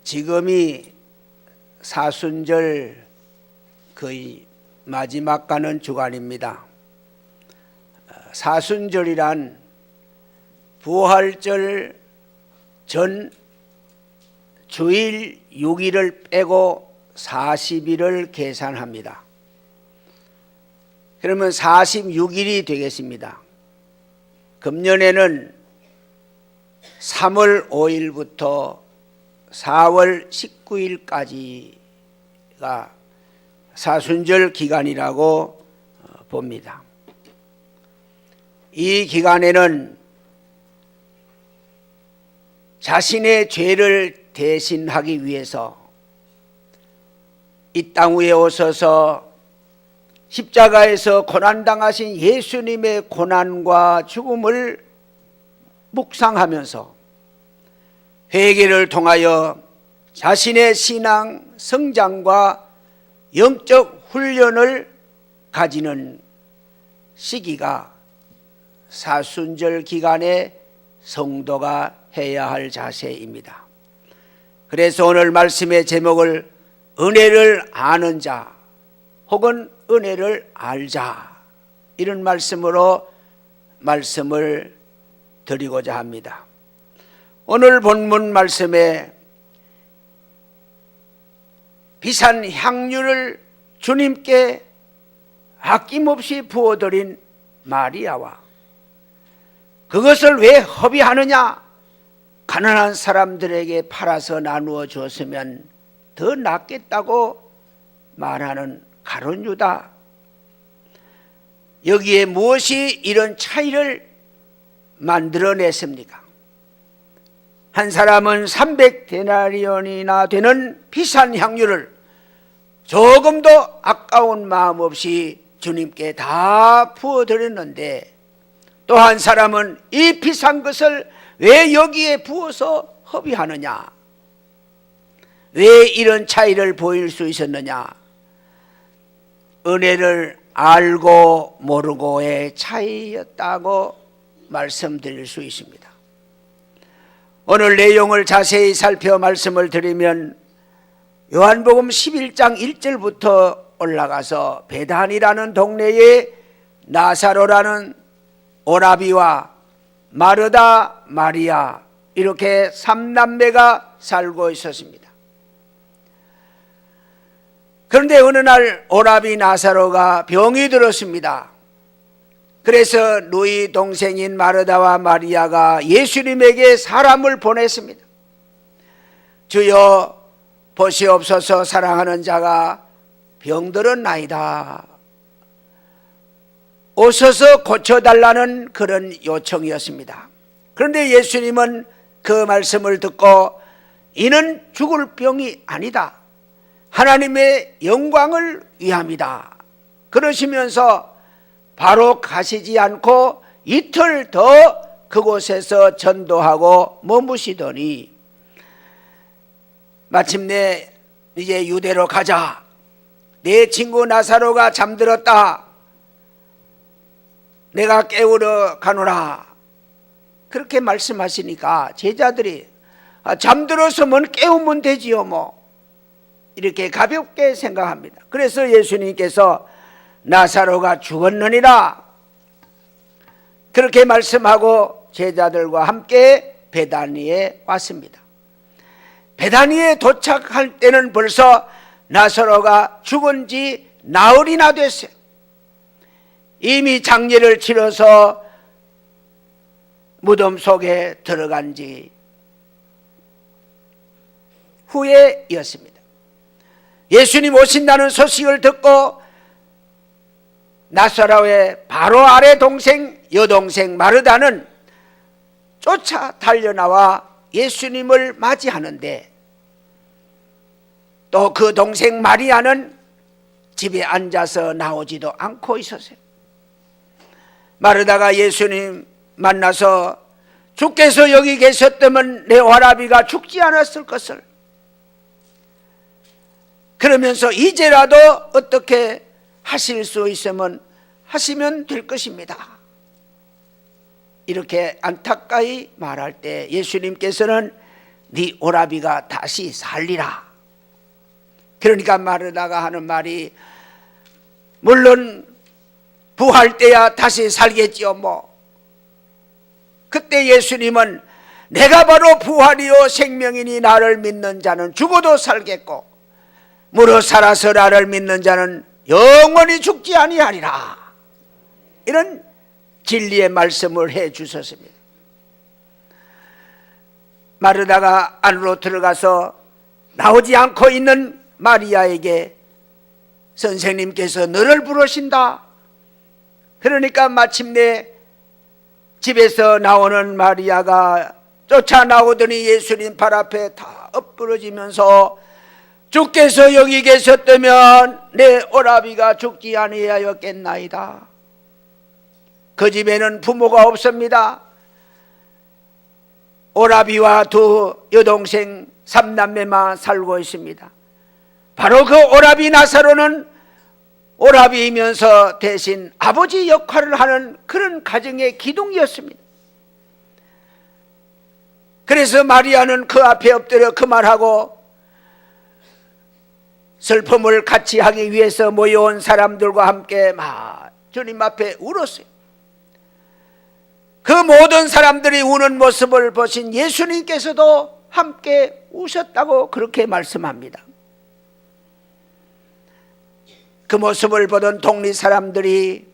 지금이 사순절 거의 마지막 가는 주간입니다. 사순절이란 부활절 전 주일 6일을 빼고 40일을 계산합니다. 그러면 46일이 되겠습니다. 금년에는 3월 5일부터 4월 19일까지가 사순절 기간이라고 봅니다. 이 기간에는 자신의 죄를 대신하기 위해서 이 땅 위에 오셔서 십자가에서 고난당하신 예수님의 고난과 죽음을 묵상하면서 회개를 통하여 자신의 신앙 성장과 영적 훈련을 가지는 시기가 사순절 기간에 성도가 해야 할 자세입니다. 그래서 오늘 말씀의 제목을 은혜를 아는 자 혹은 은혜를 알자, 이런 말씀으로 말씀을 드리고자 합니다. 오늘 본문 말씀에 비싼 향유를 주님께 아낌없이 부어드린 마리아와 그것을 왜 허비하느냐, 가난한 사람들에게 팔아서 나누어 주었으면 더 낫겠다고 말하는 가룟 유다, 여기에 무엇이 이런 차이를 만들어냈습니까? 한 사람은 300데나리온이나 되는 비싼 향유를 조금도 아까운 마음 없이 주님께 다 부어드렸는데, 또 한 사람은 이 비싼 것을 왜 여기에 부어서 허비하느냐, 왜 이런 차이를 보일 수 있었느냐? 은혜를 알고 모르고의 차이였다고 말씀드릴 수 있습니다. 오늘 내용을 자세히 살펴 말씀을 드리면 요한복음 11장 1절부터 올라가서 베단이라는 동네에 나사로라는 오라비와 마르다, 마리아, 이렇게 3남매가 살고 있었습니다. 그런데 어느 날 오라비 나사로가 병이 들었습니다. 그래서 누이 동생인 마르다와 마리아가 예수님에게 사람을 보냈습니다. 주여, 보시옵소서, 사랑하는 자가 병들었나이다. 오셔서 고쳐달라는 그런 요청이었습니다. 그런데 예수님은 그 말씀을 듣고 이는 죽을 병이 아니다, 하나님의 영광을 위함이다, 그러시면서 바로 가시지 않고 이틀 더 그곳에서 전도하고 머무시더니 마침내 이제 유대로 가자, 내 친구 나사로가 잠들었다, 내가 깨우러 가노라, 그렇게 말씀하시니까 제자들이 잠들었으면 깨우면 되지요 뭐, 이렇게 가볍게 생각합니다. 그래서 예수님께서 나사로가 죽었느니라 그렇게 말씀하고 제자들과 함께 베다니에 왔습니다. 베다니에 도착할 때는 벌써 나사로가 죽은 지 나흘이나 됐어요. 이미 장례를 치러서 무덤 속에 들어간 지 후에였습니다. 예수님 오신다는 소식을 듣고 나사로의 바로 아래 동생, 여동생 마르다는 쫓아 달려나와 예수님을 맞이하는데, 또 그 동생 마리아는 집에 앉아서 나오지도 않고 있었어요. 마르다가 예수님 만나서 주께서 여기 계셨다면 내 오라비가 죽지 않았을 것을, 그러면서 이제라도 어떻게 하실 수 있으면 하시면 될 것입니다, 이렇게 안타까이 말할 때 예수님께서는 네 오라비가 다시 살리라. 그러니까 마르다가 하는 말이, 물론 부활 때야 다시 살겠지요 뭐. 그때 예수님은 내가 바로 부활이요 생명이니 나를 믿는 자는 죽어도 살겠고 무릇 살아서 나를 믿는 자는 영원히 죽지 아니하리라. 이런 진리의 말씀을 해 주셨습니다. 마르다가 안으로 들어가서 나오지 않고 있는 마리아에게 선생님께서 너를 부르신다. 그러니까 마침내 집에서 나오는 마리아가 쫓아 나오더니 예수님 발 앞에 다 엎부러지면서 주께서 여기 계셨다면 내 오라비가 죽지 아니하였겠나이다. 그 집에는 부모가 없습니다. 오라비와 두 여동생 3남매만 살고 있습니다. 바로 그 오라비 나사로는 오라비이면서 대신 아버지 역할을 하는 그런 가정의 기둥이었습니다. 그래서 마리아는 그 앞에 엎드려 그 말하고 슬픔을 같이 하기 위해서 모여온 사람들과 함께 막 주님 앞에 울었어요. 그 모든 사람들이 우는 모습을 보신 예수님께서도 함께 우셨다고 그렇게 말씀합니다. 그 모습을 보던 동리 사람들이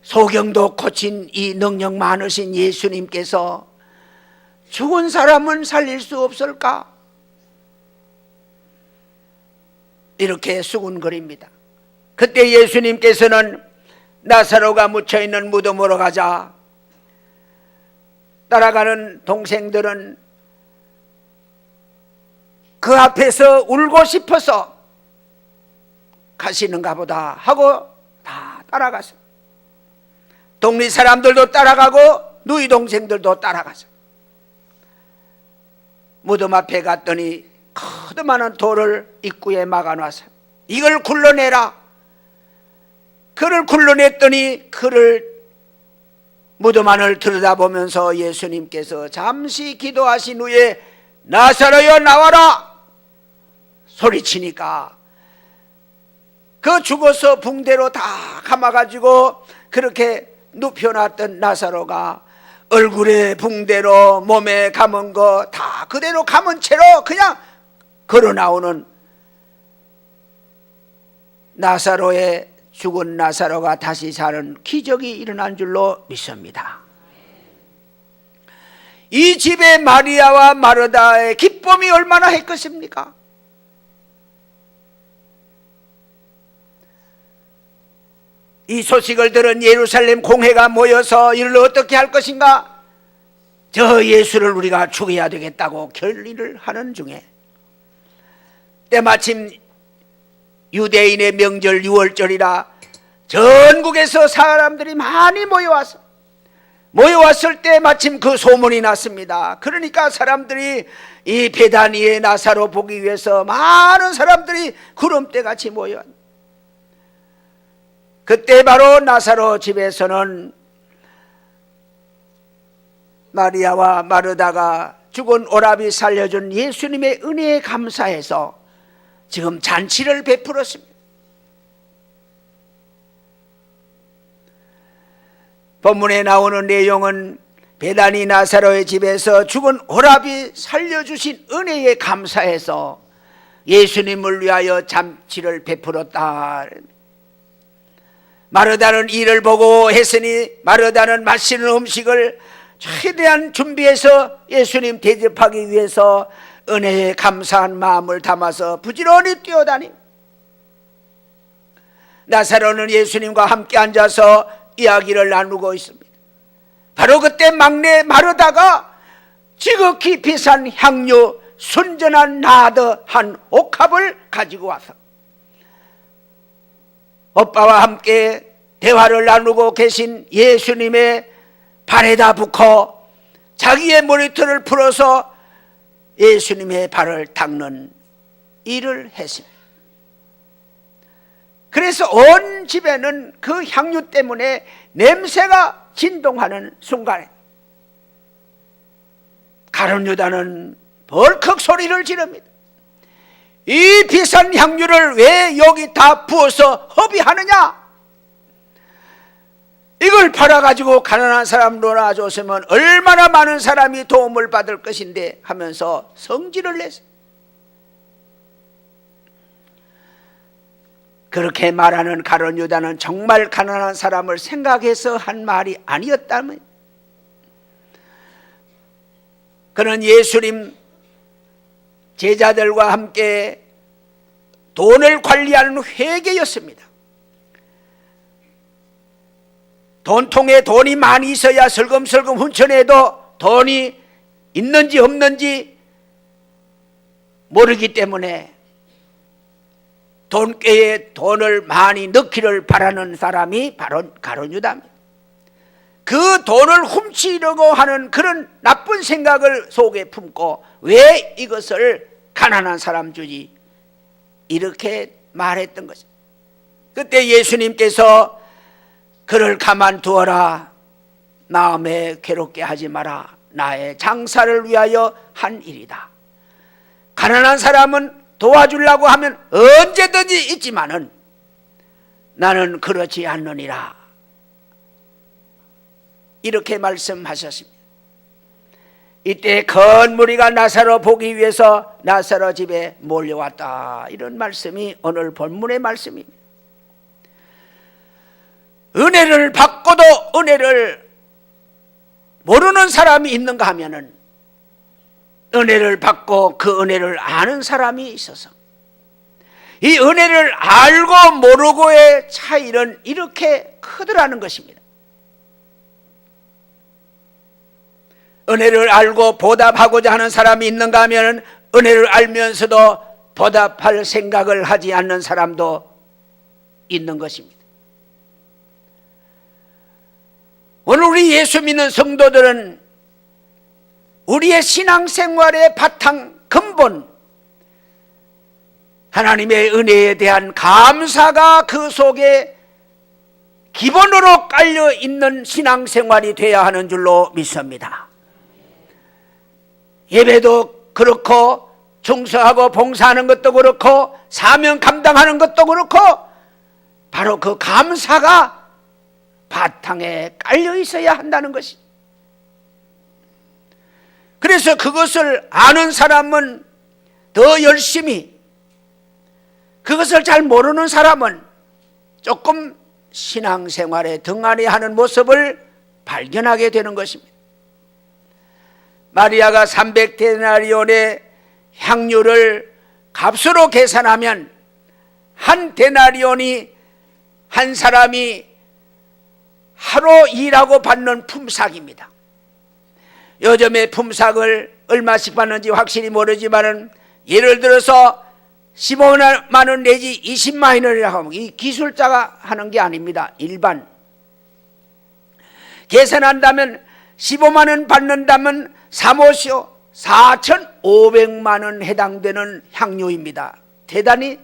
소경도 고친 이 능력 많으신 예수님께서 죽은 사람은 살릴 수 없을까? 이렇게 수군거립니다. 그때 예수님께서는 나사로가 묻혀있는 무덤으로 가자. 따라가는 동생들은 그 앞에서 울고 싶어서 가시는가 보다 하고 다 따라갔어요. 동리 사람들도 따라가고 누이 동생들도 따라갔어요. 무덤 앞에 갔더니 커다란 돌을 입구에 막아놨어요. 이걸 굴러내라. 그를 굴러냈더니 그를 무덤 안을 들여다보면서 예수님께서 잠시 기도하신 후에 나사로여 나와라 소리치니까 그 죽어서 붕대로 다 감아가지고 그렇게 눕혀놨던 나사로가 얼굴에 붕대로 몸에 감은 거 다 그대로 감은 채로 그냥 걸어 나오는 나사로의 죽은 나사로가 다시 사는 기적이 일어난 줄로 믿습니다. 이 집에 마리아와 마르다의 기쁨이 얼마나 했겠습니까? 이 소식을 들은 예루살렘 공회가 모여서 이를 어떻게 할 것인가? 저 예수를 우리가 죽여야 되겠다고 결의를 하는 중에 때마침 유대인의 명절 6월절이라 전국에서 사람들이 많이 모여왔을 때 마침 그 소문이 났습니다. 그러니까 사람들이 이 베다니의 나사로 보기 위해서 많은 사람들이 구름대같이 모여왔습니다. 그때 바로 나사로 집에서는 마리아와 마르다가 죽은 오라비 살려준 예수님의 은혜에 감사해서 지금 잔치를 베풀었습니다. 본문에 나오는 내용은 베다니 나사로의 집에서 죽은 오라비 살려주신 은혜에 감사해서 예수님을 위하여 잔치를 베풀었다. 마르다는 일을 보고 했으니 마르다는 맛있는 음식을 최대한 준비해서 예수님 대접하기 위해서 은혜에 감사한 마음을 담아서 부지런히 뛰어다니 나사로는 예수님과 함께 앉아서 이야기를 나누고 있습니다. 바로 그때 막내 마르다가 지극히 비싼 향료 순전한 나드 한 옥합을 가지고 와서 오빠와 함께 대화를 나누고 계신 예수님의 발에다 붓고 자기의 머리털을 풀어서 예수님의 발을 닦는 일을 했습니다. 그래서 온 집에는 그 향유 때문에 냄새가 진동하는 순간에 가룟 유다는 벌컥 소리를 지릅니다. 이 비싼 향유를 왜 여기 다 부어서 허비하느냐? 이걸 팔아가지고 가난한 사람 놀아줬으면 얼마나 많은 사람이 도움을 받을 것인데 하면서 성질을 냈어요. 그렇게 말하는 가룟 유다는 정말 가난한 사람을 생각해서 한 말이 아니었다면, 그는 예수님 제자들과 함께 돈을 관리하는 회계였습니다. 돈통에 돈이 많이 있어야 슬금슬금 훔쳐내도 돈이 있는지 없는지 모르기 때문에 돈꾀에 돈을 많이 넣기를 바라는 사람이 바로 가룟 유다입니다. 그 돈을 훔치려고 하는 그런 나쁜 생각을 속에 품고 왜 이것을 가난한 사람 주지, 이렇게 말했던 거죠. 그때 예수님께서 그를 가만두어라, 마음에 괴롭게 하지 마라, 나의 장사를 위하여 한 일이다. 가난한 사람은 도와주려고 하면 언제든지 있지만은 나는 그렇지 않느니라, 이렇게 말씀하셨습니다. 이때 큰 무리가 나사로 보기 위해서 나사로 집에 몰려왔다, 이런 말씀이 오늘 본문의 말씀입니다. 은혜를 받고도 은혜를 모르는 사람이 있는가 하면은 은혜를 받고 그 은혜를 아는 사람이 있어서 이 은혜를 알고 모르고의 차이는 이렇게 크더라는 것입니다. 은혜를 알고 보답하고자 하는 사람이 있는가 하면 은혜를 알면서도 보답할 생각을 하지 않는 사람도 있는 것입니다. 오늘 우리 예수 믿는 성도들은 우리의 신앙생활의 바탕 근본, 하나님의 은혜에 대한 감사가 그 속에 기본으로 깔려 있는 신앙생활이 되어야 하는 줄로 믿습니다. 예배도 그렇고 충성하고 봉사하는 것도 그렇고 사명 감당하는 것도 그렇고 바로 그 감사가 바탕에 깔려 있어야 한다는 것이. 그래서 그것을 아는 사람은 더 열심히, 그것을 잘 모르는 사람은 조금 신앙생활에 등한히 하는 모습을 발견하게 되는 것입니다. 마리아가 300데나리온의 향유를 값으로 계산하면 한 데나리온이 한 사람이 하루 일하고 받는 품삯입니다. 요즘에 품삯을 얼마씩 받는지 확실히 모르지만은 예를 들어서 15만 원 내지 20만 원이라고 하면 이 기술자가 하는 게 아닙니다. 일반 계산한다면 15만 원 받는다면 사모시오 4,500만 원 해당되는 향료입니다. 대단히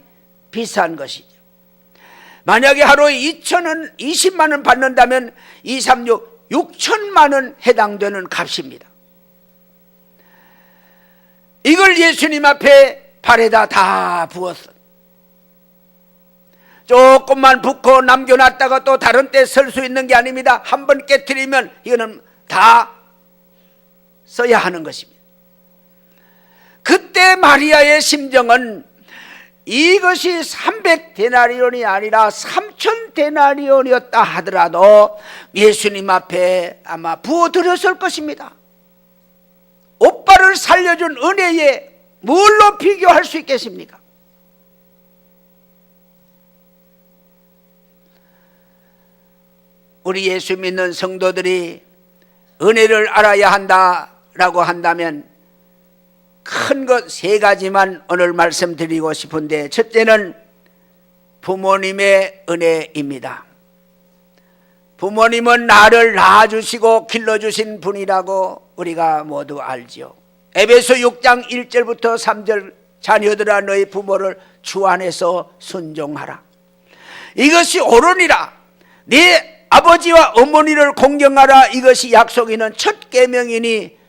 비싼 것이죠. 만약에 하루에 2,000원, 20만 원 받는다면 2, 3, 6, 6천만 원 해당되는 값입니다. 이걸 예수님 앞에 발에다 다 부었어. 조금만 붓고 남겨놨다가 또 다른 때 쓸 수 있는 게 아닙니다. 한 번 깨트리면 이거는 다 써야 하는 것입니다. 그때 마리아의 심정은 이것이 300데나리온이 아니라 3,000데나리온이었다 하더라도 예수님 앞에 아마 부어드렸을 것입니다. 오빠를 살려준 은혜에 뭘로 비교할 수 있겠습니까? 우리 예수 믿는 성도들이 은혜를 알아야 한다라고 한다면 큰 것 세 가지만 오늘 말씀드리고 싶은데, 첫째는 부모님의 은혜입니다. 부모님은 나를 낳아주시고 길러주신 분이라고 우리가 모두 알죠. 에베소 6장 1절부터 3절 자녀들아 너희 부모를 주 안에서 순종하라. 이것이 옳으니라. 네 아버지와 어머니를 공경하라. 이것이 약속 있는 첫 계명이니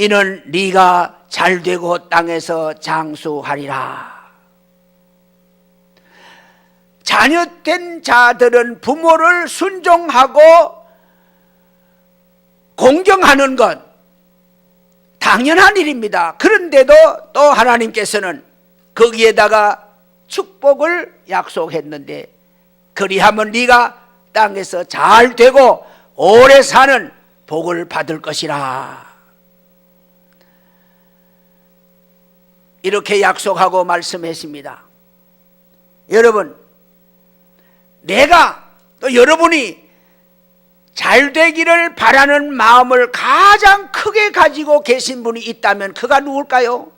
이는 네가 잘되고 땅에서 장수하리라. 자녀된 자들은 부모를 순종하고 공경하는 것 당연한 일입니다. 그런데도 또 하나님께서는 거기에다가 축복을 약속했는데, 그리하면 네가 땅에서 잘 되고 오래 사는 복을 받을 것이라. 이렇게 약속하고 말씀했습니다. 여러분, 내가 또 여러분이 잘 되기를 바라는 마음을 가장 크게 가지고 계신 분이 있다면 그가 누굴까요?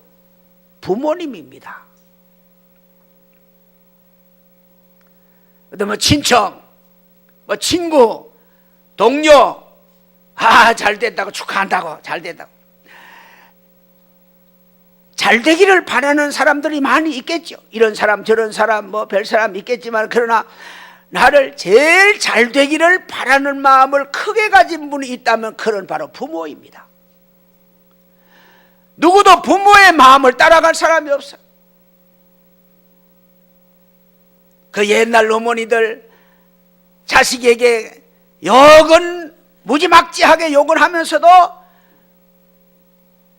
부모님입니다. 뭐 친척, 뭐 친구, 동료, 잘 됐다고 축하한다고, 잘 됐다고. 잘 되기를 바라는 사람들이 많이 있겠죠. 이런 사람 저런 사람 뭐 별 사람 있겠지만, 그러나 나를 제일 잘 되기를 바라는 마음을 크게 가진 분이 있다면 그런 바로 부모입니다. 누구도 부모의 마음을 따라갈 사람이 없어요. 그 옛날 어머니들 자식에게 욕은 무지막지하게 욕을 하면서도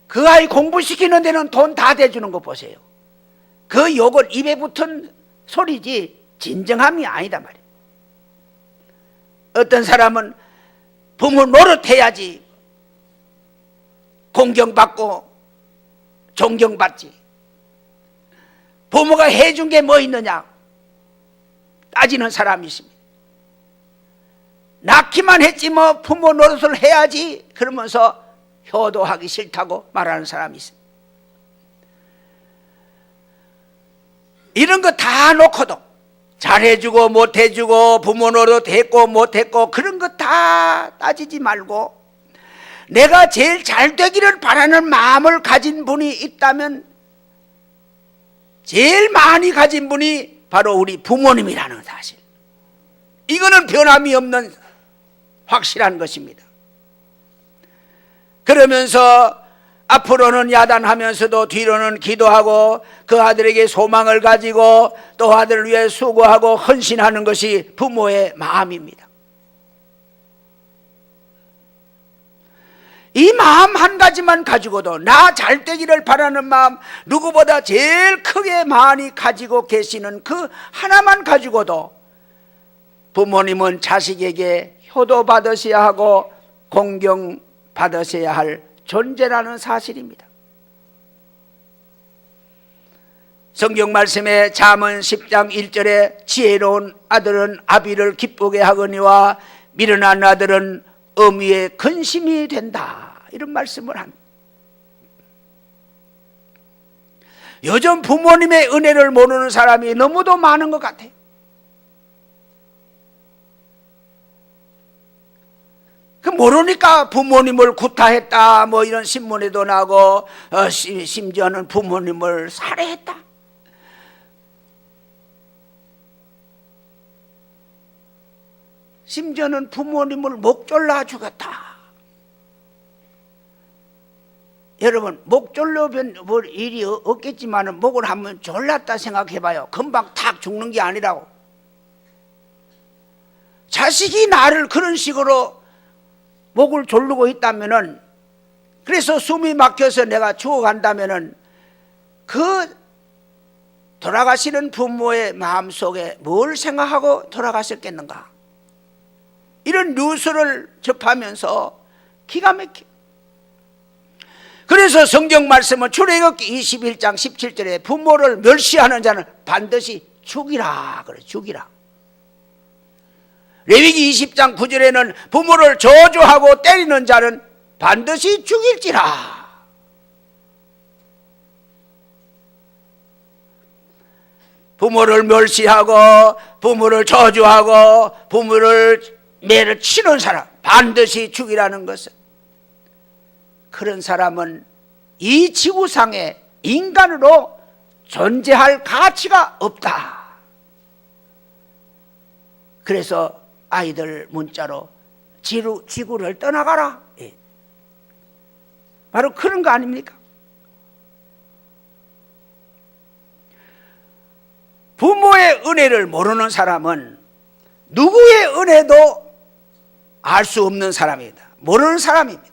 그 아이 공부시키는 데는 돈 다 대주는 거 보세요. 그 욕은 입에 붙은 소리지 진정함이 아니다 말이에요. 어떤 사람은 부모 노릇해야지 공경받고 존경받지, 부모가 해준 게 뭐 있느냐 따지는 사람이 있습니다. 낳기만 했지 뭐 부모 노릇을 해야지 그러면서 효도하기 싫다고 말하는 사람이 있습니다. 이런 거 다 놓고도 잘해주고 못해주고 부모 노릇 했고 못했고 그런 거 다 따지지 말고 내가 제일 잘 되기를 바라는 마음을 가진 분이 있다면 제일 많이 가진 분이 바로 우리 부모님이라는 사실, 이거는 변함이 없는 확실한 것입니다. 그러면서 앞으로는 야단하면서도 뒤로는 기도하고 그 아들에게 소망을 가지고 또 아들을 위해 수고하고 헌신하는 것이 부모의 마음입니다. 이 마음 한 가지만 가지고도 나 잘되기를 바라는 마음, 누구보다 제일 크게 많이 가지고 계시는 그 하나만 가지고도 부모님은 자식에게 효도받으셔야 하고 공경받으셔야 할 존재라는 사실입니다. 성경 말씀에 잠언 10장 1절에 지혜로운 아들은 아비를 기쁘게 하거니와 미련한 아들은 어미의 근심이 된다, 이런 말씀을 합니다. 요즘 부모님의 은혜를 모르는 사람이 너무도 많은 것 같아요. 그 모르니까 부모님을 구타했다 뭐 이런 신문에도 나고 심지어는 부모님을 살해했다. 심지어는 부모님을 목 졸라 죽였다. 여러분, 목 졸려면 뭐 일이 없겠지만 목을 한번 졸랐다 생각해봐요. 금방 탁 죽는 게 아니라고. 자식이 나를 그런 식으로 목을 졸르고 있다면은, 그래서 숨이 막혀서 내가 죽어간다면은 그 돌아가시는 부모의 마음속에 뭘 생각하고 돌아가셨겠는가? 이런 뉴스를 접하면서 기가 막혀. 그래서 성경 말씀은 출애굽기 21장 17절에 부모를 멸시하는 자는 반드시 죽이라 그래, 죽이라. 레위기 20장 9절에는 부모를 저주하고 때리는 자는 반드시 죽일지라. 부모를 멸시하고 부모를 저주하고 부모를 매를 치는 사람 반드시 죽이라는 것은, 그런 사람은 이 지구상에 인간으로 존재할 가치가 없다. 그래서 아이들 문자로 지구를 떠나가라. 바로 그런 거 아닙니까? 부모의 은혜를 모르는 사람은 누구의 은혜도 알 수 없는 사람입니다. 모르는 사람입니다.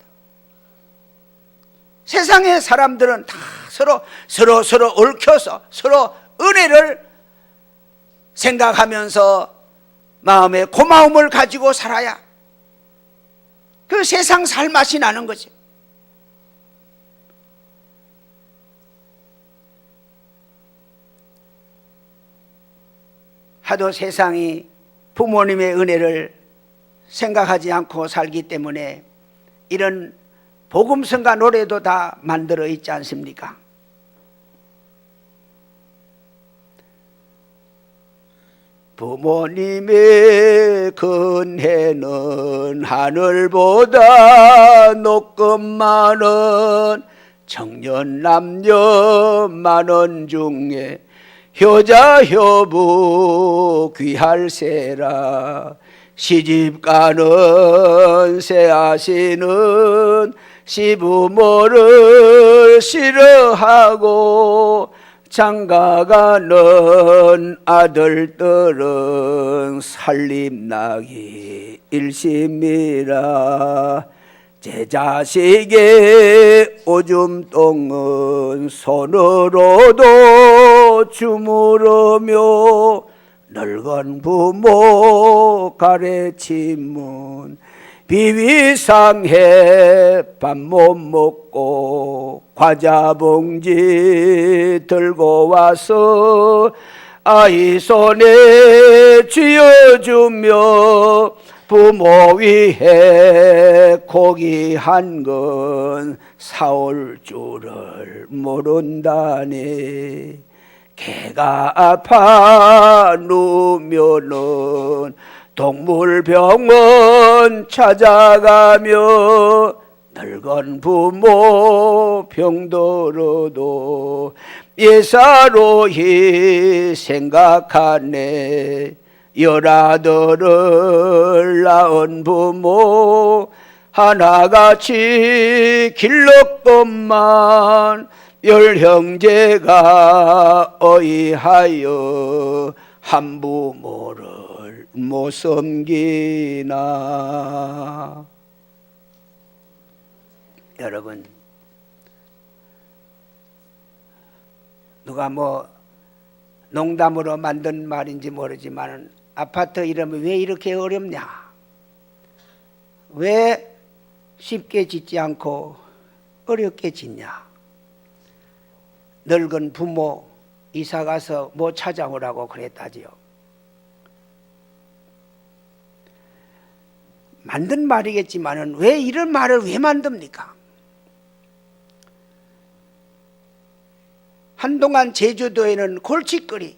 세상의 사람들은 다 서로 얽혀서 서로 은혜를 생각하면서 마음에 고마움을 가지고 살아야 그 세상 살맛이 나는 거죠. 하도 세상이 부모님의 은혜를 생각하지 않고 살기 때문에 이런 복음성가 노래도 다 만들어 있지 않습니까? 부모님의 근혜는 하늘보다 높금 많은 청년 남녀 많은 중에 효자 효부 귀할세라 시집가는 새아씨는 시부모를 싫어하고 장가가는 아들들은 살림나기 일심이라 제 자식의 오줌똥은 손으로도 주무르며 늙은 부모 가래치면 비위상해 밥 못 먹고 과자 봉지 들고 와서 아이 손에 쥐어주며 부모 위해 고기 한 건 사올 줄을 모른다네. 개가 아파 누우면은 동물병원 찾아가며 늙은 부모 병들어도 예사로이 생각하네. 열아들을 낳은 부모 하나같이 길렀건만 열 형제가 어이하여 한 부모를 못 섬기나. 여러분, 누가 농담으로 만든 말인지 모르지만 아파트 이름이 왜 이렇게 어렵냐? 왜 쉽게 짓지 않고 어렵게 짓냐? 늙은 부모 이사가서 뭐 찾아오라고 그랬다지요. 만든 말이겠지만은 왜 이런 말을 왜 만듭니까? 한동안 제주도에는 골칫거리,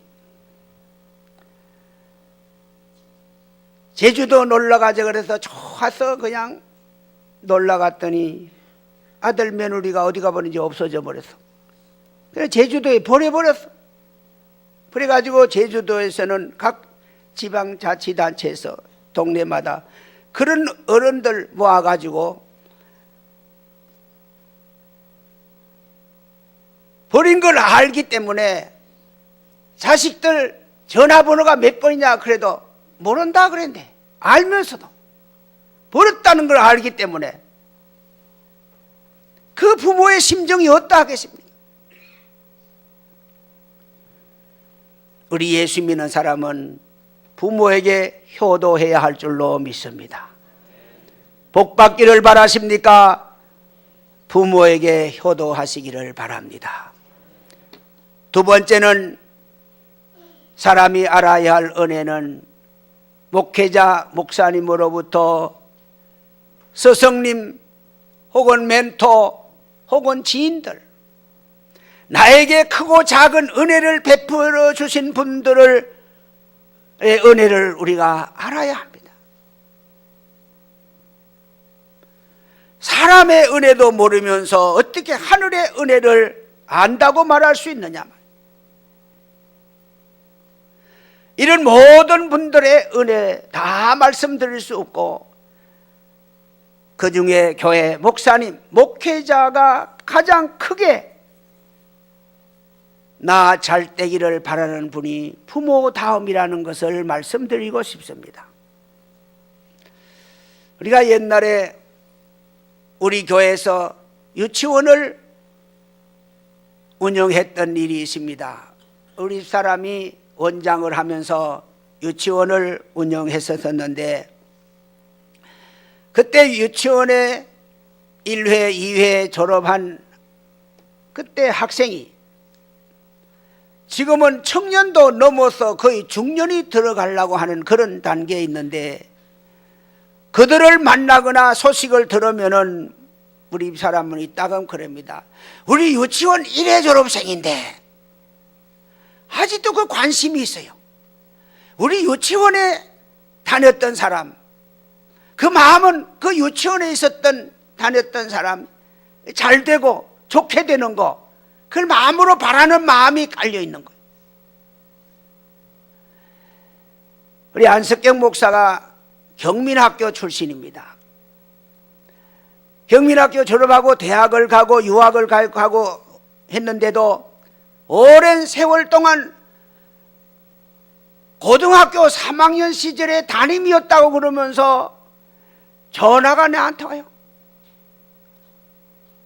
제주도 놀러가자 그래서 좋아서 그냥 놀러갔더니 아들 며느리가 어디 가버린지 없어져 버렸어. 그래서 제주도에 보내버렸어. 그래가지고 제주도에서는 각 지방자치단체에서 동네마다 그런 어른들 모아가지고 버린 걸 알기 때문에 자식들 전화번호가 몇 번이냐 그래도 모른다 그랬는데 알면서도 버렸다는 걸 알기 때문에 그 부모의 심정이 어떠 하겠습니까? 우리 예수 믿는 사람은 부모에게 효도해야 할 줄로 믿습니다. 복 받기를 바라십니까? 부모에게 효도하시기를 바랍니다. 두 번째는 사람이 알아야 할 은혜는 목회자, 목사님으로부터 스승님 혹은 멘토 혹은 지인들, 나에게 크고 작은 은혜를 베풀어 주신 분들의 은혜를 우리가 알아야 합니다. 사람의 은혜도 모르면서 어떻게 하늘의 은혜를 안다고 말할 수 있느냐. 이런 모든 분들의 은혜 다 말씀드릴 수 없고 그 중에 교회 목사님, 목회자가 가장 크게 나 잘 되기를 바라는 분이 부모다움이라는 것을 말씀드리고 싶습니다. 우리가 옛날에 우리 교회에서 유치원을 운영했던 일이 있습니다. 우리 집사람이 원장을 하면서 유치원을 운영했었는데, 그때 유치원에 1회, 2회 졸업한 그때 학생이 지금은 청년도 넘어서 거의 중년이 들어가려고 하는 그런 단계에 있는데, 그들을 만나거나 소식을 들으면은 우리 사람은 이따금 그럽니다. 우리 유치원 1회 졸업생인데 아직도 그 관심이 있어요. 우리 유치원에 다녔던 사람, 그 마음은 그 유치원에 다녔던 사람 잘 되고 좋게 되는 거, 그걸 마음으로 바라는 마음이 깔려 있는 거예요. 우리 안석경 목사가 경민학교 출신입니다. 경민학교 졸업하고 대학을 가고 유학을 가고 했는데도 오랜 세월 동안 고등학교 3학년 시절에 담임이었다고 그러면서 전화가 내한테 와요.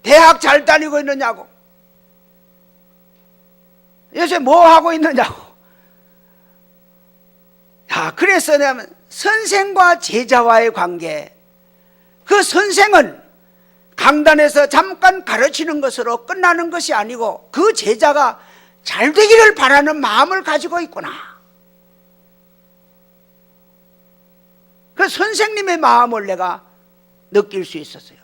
대학 잘 다니고 있느냐고, 요새 뭐 하고 있느냐고. 그래서 내가 선생과 제자와의 관계, 그 선생은 강단에서 잠깐 가르치는 것으로 끝나는 것이 아니고 그 제자가 잘 되기를 바라는 마음을 가지고 있구나. 그 선생님의 마음을 내가 느낄 수 있었어요.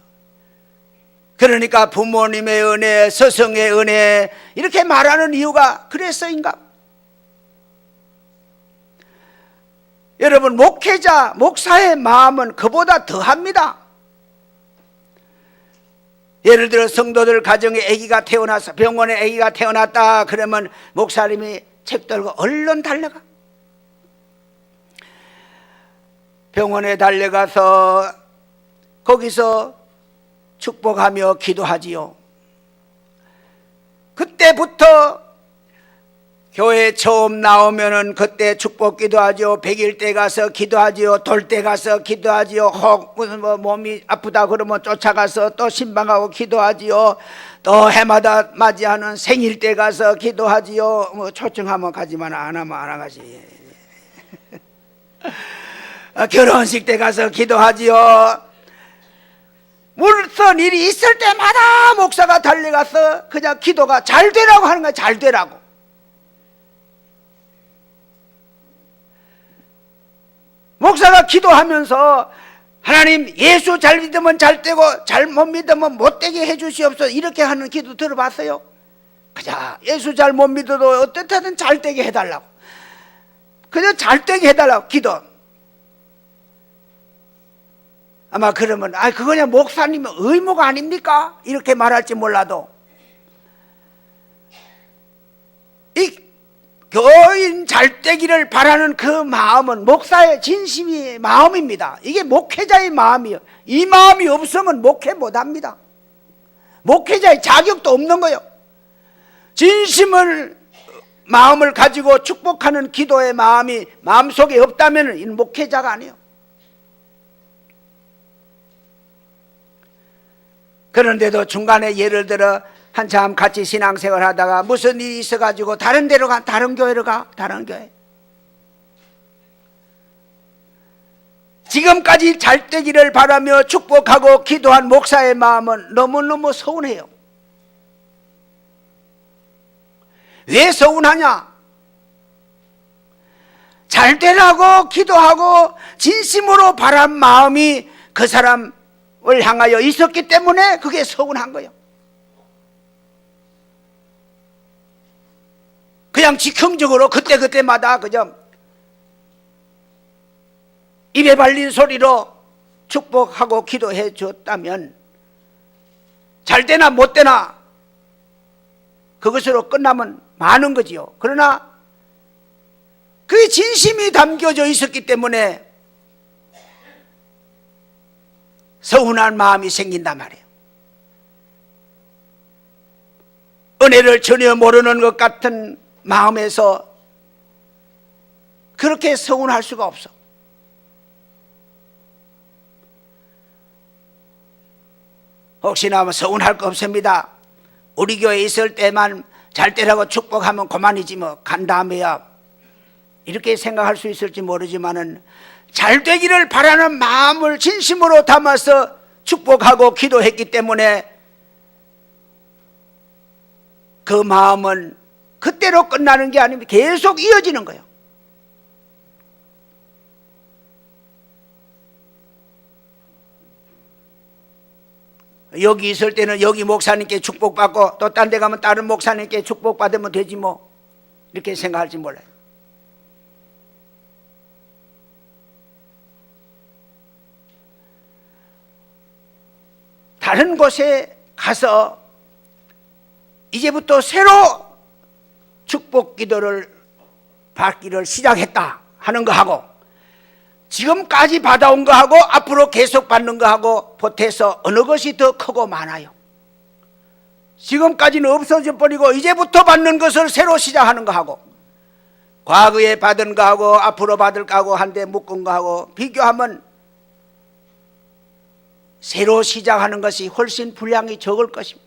그러니까 부모님의 은혜, 스승의 은혜 이렇게 말하는 이유가 그래서인가? 여러분, 목회자, 목사의 마음은 그보다 더합니다. 예를 들어 성도들 가정에 아기가 태어나서, 병원에 아기가 태어났다 그러면 목사님이 책 들고 얼른 달려가. 병원에 달려가서 거기서 축복하며 기도하지요. 그때부터 교회 처음 나오면은 그때 축복 기도하죠. 100일 때 가서 기도하지요. 돌 때 가서 기도하지요. 혹 무슨 몸이 아프다 그러면 쫓아가서 또 신방하고 기도하지요. 또 해마다 맞이하는 생일 때 가서 기도하지요. 초청하면 가지만 안 하면 안 가지. 결혼식 때 가서 기도하지요. 무슨 일이 있을 때마다 목사가 달려가서 그냥 기도가 잘 되라고 하는 거야. 잘 되라고. 목사가 기도하면서 하나님, 예수 잘 믿으면 잘 되고 잘 못 믿으면 못 되게 해주시옵소서, 이렇게 하는 기도 들어봤어요? 그냥 예수 잘 못 믿어도 어떻게든 잘 되게 해달라고, 그냥 잘 되게 해달라고 기도. 아마 그러면 그거냐 목사님은 의무가 아닙니까? 이렇게 말할지 몰라도 이 교인 잘 되기를 바라는 그 마음은 목사의 진심의 마음입니다. 이게 목회자의 마음이에요. 이 마음이 없으면 목회 못합니다. 목회자의 자격도 없는 거예요. 진심을 마음을 가지고 축복하는 기도의 마음이 마음속에 없다면 이는 목회자가 아니에요. 그런데도 중간에 예를 들어 한참 같이 신앙생활 하다가 무슨 일이 있어가지고 다른 데로 가, 다른 교회로 가, 다른 교회. 지금까지 잘 되기를 바라며 축복하고 기도한 목사의 마음은 너무너무 서운해요. 왜 서운하냐? 잘 되라고 기도하고 진심으로 바란 마음이 그 사람을 향하여 있었기 때문에 그게 서운한 거예요. 그냥 즉흥적으로 그때마다 그저 입에 발린 소리로 축복하고 기도해 줬다면 잘 되나 못 되나 그것으로 끝나면 많은 거지요. 그러나 그게 진심이 담겨져 있었기 때문에 서운한 마음이 생긴단 말이에요. 은혜를 전혀 모르는 것 같은 마음에서 그렇게 서운할 수가 없어. 혹시나 서운할 거 없습니다. 우리 교회에 있을 때만 잘 되라고 축복하면 그만이지 뭐 간 다음에야 이렇게 생각할 수 있을지 모르지만은 잘 되기를 바라는 마음을 진심으로 담아서 축복하고 기도했기 때문에 그 마음은 그때로 끝나는 게 아닙니다. 계속 이어지는 거예요. 여기 있을 때는 여기 목사님께 축복받고 또 딴 데 가면 다른 목사님께 축복받으면 되지 뭐 이렇게 생각할지 몰라요. 다른 곳에 가서 이제부터 새로 축복 기도를 받기를 시작했다 하는 거하고 지금까지 받아온 거하고 앞으로 계속 받는 거하고 보태서 어느 것이 더 크고 많아요? 지금까지는 없어져 버리고 이제부터 받는 것을 새로 시작하는 거하고 과거에 받은 거하고 앞으로 받을 거하고 한데 묶은 거하고 비교하면 새로 시작하는 것이 훨씬 분량이 적을 것입니다.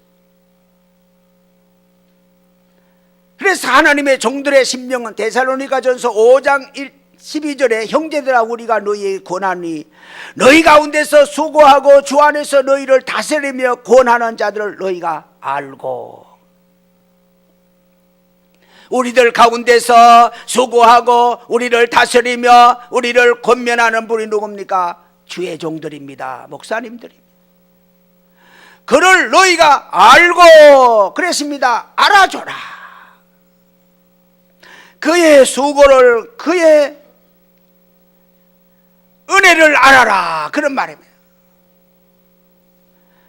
그래서 하나님의 종들의 심령은 데살로니가전서 5장 12절에 형제들아 우리가 너희에게 권하니 너희 가운데서 수고하고 주 안에서 너희를 다스리며 권하는 자들을 너희가 알고 우리들 가운데서 수고하고 우리를 다스리며 우리를 권면하는 분이 누굽니까? 주의 종들입니다. 목사님들입니다. 그를 너희가 알고 그랬습니다. 알아줘라. 그의 수고를 그의 은혜를 알아라 그런 말입니다.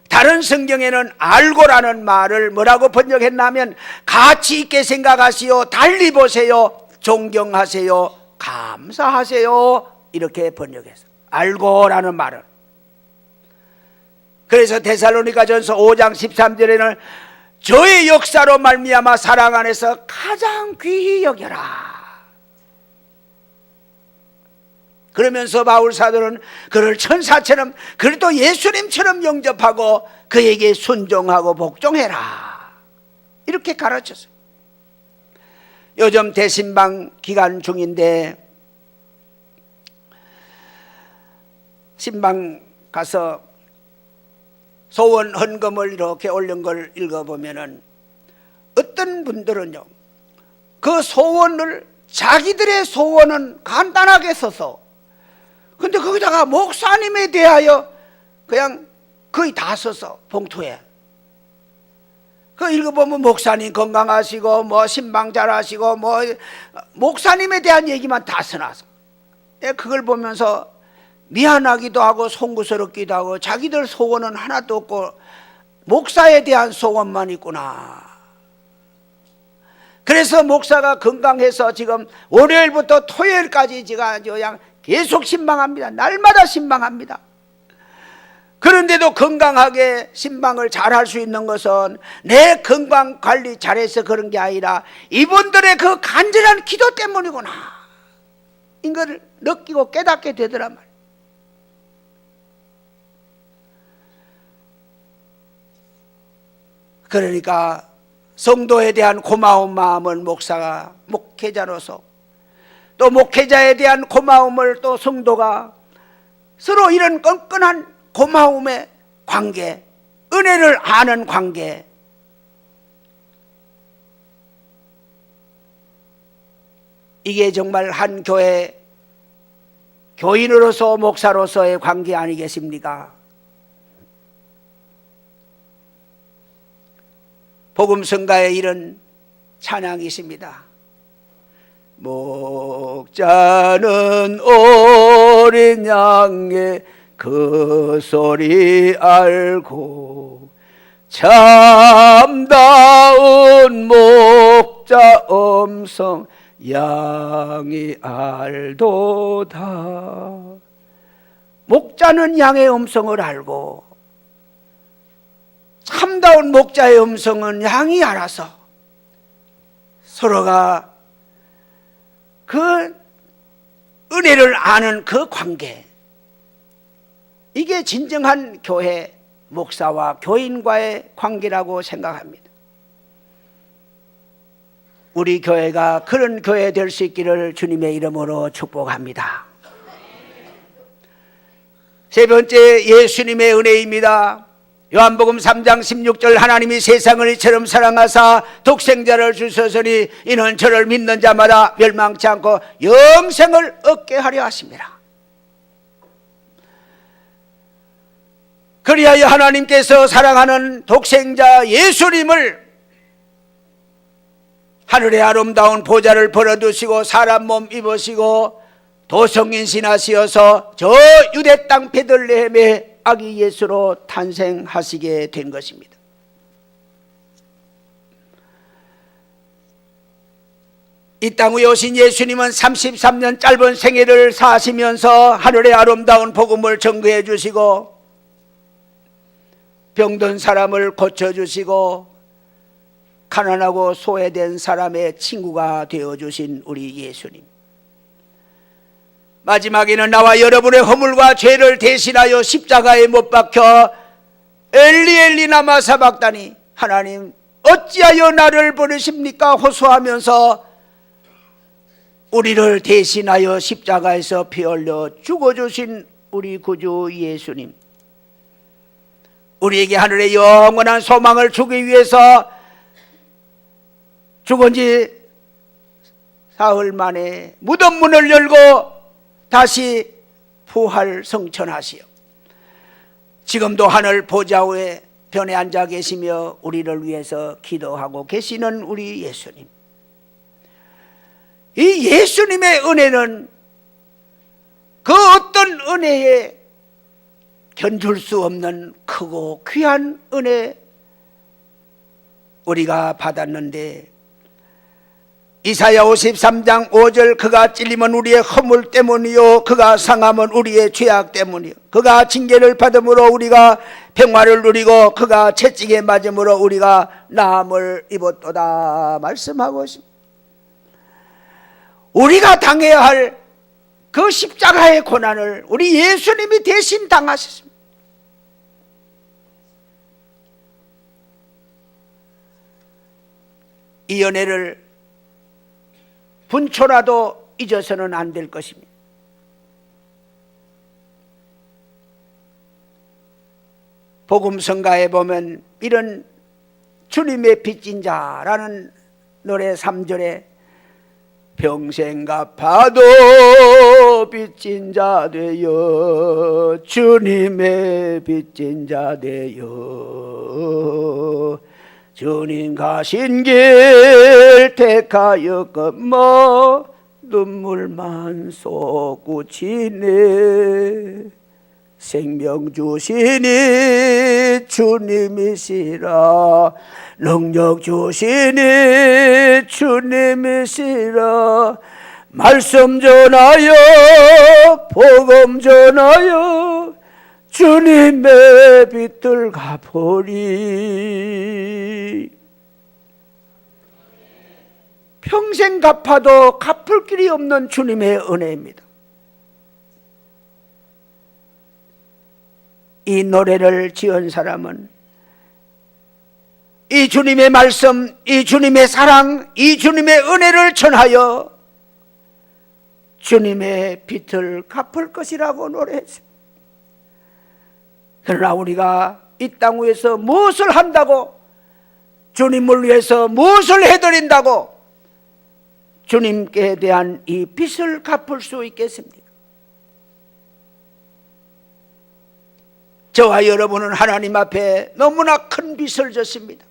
다른 성경에는 알고라는 말을 뭐라고 번역했냐면 가치 있게 생각하시오, 달리 보세요, 존경하세요, 감사하세요 이렇게 번역했어요. 알고라는 말을. 그래서 데살로니가전서 5장 13절에는 저의 역사로 말미암아 사랑 안에서 가장 귀히 여겨라. 그러면서 바울 사도는 그를 천사처럼 그래도 예수님처럼 영접하고 그에게 순종하고 복종해라 이렇게 가르쳤어요. 요즘 대신방 기간 중인데 신방 가서 소원 헌금을 이렇게 올린 걸 읽어보면은 어떤 분들은요 그 소원을 자기들의 소원은 간단하게 써서 근데 거기다가 목사님에 대하여 그냥 거의 다 써서 봉투에 그 읽어보면 목사님 건강하시고 뭐 신방 잘하시고 뭐 목사님에 대한 얘기만 다 써놔서 그걸 보면서 미안하기도 하고 송구스럽기도 하고 자기들 소원은 하나도 없고 목사에 대한 소원만 있구나. 그래서 목사가 건강해서 지금 월요일부터 토요일까지 제가 그냥 계속 신방합니다. 날마다 신방합니다. 그런데도 건강하게 신방을 잘할 수 있는 것은 내 건강 관리 잘해서 그런 게 아니라 이분들의 그 간절한 기도 때문이구나 이걸 느끼고 깨닫게 되더란 말이에요. 그러니까 성도에 대한 고마운 마음은 목사가 목회자로서 또 목회자에 대한 고마움을 또 성도가 서로 이런 끈끈한 고마움의 관계, 은혜를 아는 관계, 이게 정말 한 교회 교인으로서 목사로서의 관계 아니겠습니까? 복음성가에 이런 찬양이 있습니다. 목자는 어린 양의 그 소리 알고 참다운 목자 음성 양이 알도다. 목자는 양의 음성을 알고 참다운 목자의 음성은 양이 알아서 서로가 그 은혜를 아는 그 관계, 이게 진정한 교회 목사와 교인과의 관계라고 생각합니다. 우리 교회가 그런 교회 될 수 있기를 주님의 이름으로 축복합니다. 세 번째, 예수님의 은혜입니다. 요한복음 3장 16절, 하나님이 세상을 이처럼 사랑하사 독생자를 주셨으니 이는 저를 믿는 자마다 멸망치 않고 영생을 얻게 하려 하십니다. 그리하여 하나님께서 사랑하는 독생자 예수님을 하늘의 아름다운 보좌를 벌어두시고 사람 몸 입으시고 도성인신하시어서 저 유대 땅 베들레헴에 아기 예수로 탄생하시게 된 것입니다. 이 땅 위에 오신 예수님은 33년 짧은 생애를 사시면서 하늘의 아름다운 복음을 전거해 주시고 병든 사람을 고쳐주시고 가난하고 소외된 사람의 친구가 되어주신 우리 예수님, 마지막에는 나와 여러분의 허물과 죄를 대신하여 십자가에 못 박혀 엘리 엘리 라마 사박다니, 하나님 어찌하여 나를 버리십니까 호소하면서 우리를 대신하여 십자가에서 피 흘려 죽어주신 우리 구주 예수님, 우리에게 하늘의 영원한 소망을 주기 위해서 죽은 지 사흘 만에 무덤 문을 열고 다시 부활 성천하시어 지금도 하늘 보좌 위에 변에 앉아 계시며 우리를 위해서 기도하고 계시는 우리 예수님, 이 예수님의 은혜는 그 어떤 은혜에 견줄 수 없는 크고 귀한 은혜 우리가 받았는데, 이사야 53장 5절, 그가 찔림은 우리의 허물 때문이요 그가 상함은 우리의 죄악 때문이요 그가 징계를 받음으로 우리가 평화를 누리고 그가 채찍에 맞음으로 우리가 나음을 입었도다 말씀하고 있습니다. 우리가 당해야 할 그 십자가의 고난을 우리 예수님이 대신 당하셨습니다. 이 연애를 분초라도 잊어서는 안 될 것입니다. 복음성가에 보면 이런 주님의 빚진 자라는 노래 3절에 평생 갚아도 빚진 자 되어 주님의 빚진 자 되어 주님 가신 길 택하여 걷어 눈물만 솟구치네 생명 주시니 주님이시라 능력 주시니 주님이시라 말씀 전하여 복음 전하여 주님의 빚들 갚으리. 평생 갚아도 갚을 길이 없는 주님의 은혜입니다. 이 노래를 지은 사람은 이 주님의 말씀, 이 주님의 사랑, 이 주님의 은혜를 전하여 주님의 빚을 갚을 것이라고 노래했습니다. 그러나 우리가 이 땅 위에서 무엇을 한다고, 주님을 위해서 무엇을 해드린다고 주님께 대한 이 빚을 갚을 수 있겠습니까? 저와 여러분은 하나님 앞에 너무나 큰 빚을 졌습니다.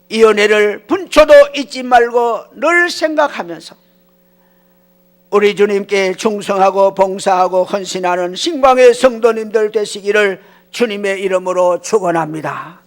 이 은혜를 분초도 잊지 말고 늘 생각하면서 우리 주님께 충성하고 봉사하고 헌신하는 신광의 성도님들 되시기를 주님의 이름으로 축원합니다.